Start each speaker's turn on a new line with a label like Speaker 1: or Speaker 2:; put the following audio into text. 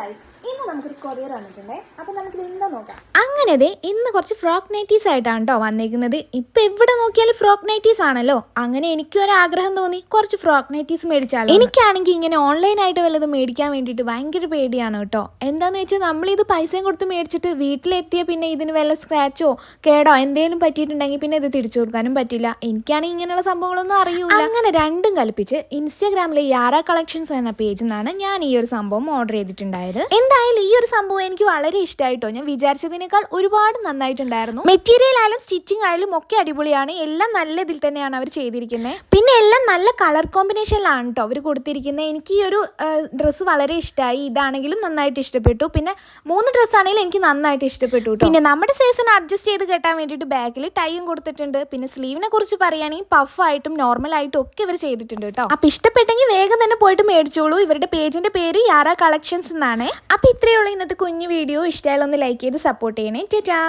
Speaker 1: Guys, ഇന്ന് നമുക്കൊരു courier വന്നിട്ടുണ്ടേ. അപ്പോൾ നമുക്കിത് എന്താ നോക്കാം.
Speaker 2: അങ്ങനെ ഇന്ന് കുറച്ച് ഫ്രോക്ക് നൈറ്റീസ് ആയിട്ടാണ് കേട്ടോ വന്നേക്കുന്നത്. ഇപ്പം എവിടെ നോക്കിയാലും ഫ്രോക്ക് നൈറ്റീസ് ആണല്ലോ. അങ്ങനെ എനിക്കൊരു ആഗ്രഹം തോന്നി കുറച്ച് ഫ്രോക്ക് നൈറ്റീസ് മേടിച്ചാലോ. എനിക്കാണെങ്കിൽ ഇങ്ങനെ ഓൺലൈനായിട്ട് വല്ലതും മേടിക്കാൻ വേണ്ടിയിട്ട് ഭയങ്കര പേടിയാണ് കേട്ടോ. എന്താണെന്ന് വെച്ചാൽ നമ്മളിത് പൈസയും കൊടുത്ത് മേടിച്ചിട്ട് വീട്ടിലെത്തിയ പിന്നെ ഇതിന് വല്ല സ്ക്രാച്ചോ കേടോ എന്തെങ്കിലും പറ്റിയിട്ടുണ്ടെങ്കിൽ പിന്നെ ഇത് തിരിച്ചു കൊടുക്കാനും പറ്റില്ല. എനിക്കാണെങ്കിൽ ഇങ്ങനെയുള്ള സംഭവങ്ങളൊന്നും അറിയില്ല. അങ്ങനെ രണ്ടും കൽപ്പിച്ച് ഇൻസ്റ്റാഗ്രാമിലെ യാറ കളക്ഷൻസ് എന്ന പേജിൽ നിന്നാണ് ഞാൻ ഈ ഒരു സംഭവം ഓർഡർ ചെയ്തിട്ടുണ്ടായത്. എന്തായാലും ഈ ഒരു സംഭവം എനിക്ക് വളരെ ഇഷ്ടമായിട്ടോ. ഞാൻ വിചാരിച്ചതിനേക്കാൾ ഒരുപാട് നന്നായിട്ടുണ്ടായിരുന്നു. മെറ്റീരിയൽ ആയാലും സ്റ്റിച്ചിങ് ആയാലും ഒക്കെ അടിപൊളിയാണ്. എല്ലാം നല്ല ഇതിൽ തന്നെയാണ് അവർ ചെയ്തിരിക്കുന്നത്. പിന്നെ എല്ലാം നല്ല കളർ കോമ്പിനേഷനിലാണ് കേട്ടോ അവർ കൊടുത്തിരിക്കുന്നത്. എനിക്ക് ഈ ഒരു ഡ്രസ്സ് വളരെ ഇഷ്ടമായി. ഇതാണെങ്കിലും നന്നായിട്ട് ഇഷ്ടപ്പെട്ടു. പിന്നെ 3 ഡ്രസ്സാണെങ്കിലും എനിക്ക് നന്നായിട്ട് ഇഷ്ടപ്പെട്ടു കേട്ടോ. പിന്നെ നമ്മുടെ സൈസിന് അഡ്ജസ്റ്റ് ചെയ്ത് കെട്ടാൻ വേണ്ടിയിട്ട് ബാക്കിൽ ടൈയും കൊടുത്തിട്ടുണ്ട്. പിന്നെ സ്ലീവിനെ കുറിച്ച് പറയുകയാണെങ്കിൽ പഫായിട്ടും നോർമലായിട്ടും ഒക്കെ ഇവർ ചെയ്തിട്ടുണ്ട് കേട്ടോ. അപ്പോൾ ഇഷ്ടപ്പെട്ടെങ്കിൽ വേഗം തന്നെ പോയിട്ട് മേടിച്ചോളൂ. ഇവരുടെ പേജിന്റെ പേര് യാറ കളക്ഷൻസ് എന്നാണ്. അപ്പോൾ ഇത്രയേ ഉള്ളൂ ഇന്നത്തെ കുഞ്ഞു വീഡിയോ. ഇഷ്ടമായാലും ഒന്ന് ലൈക്ക് ചെയ്ത് സപ്പോർട്ട് ചെയ്യണേ. ടാറ്റാ.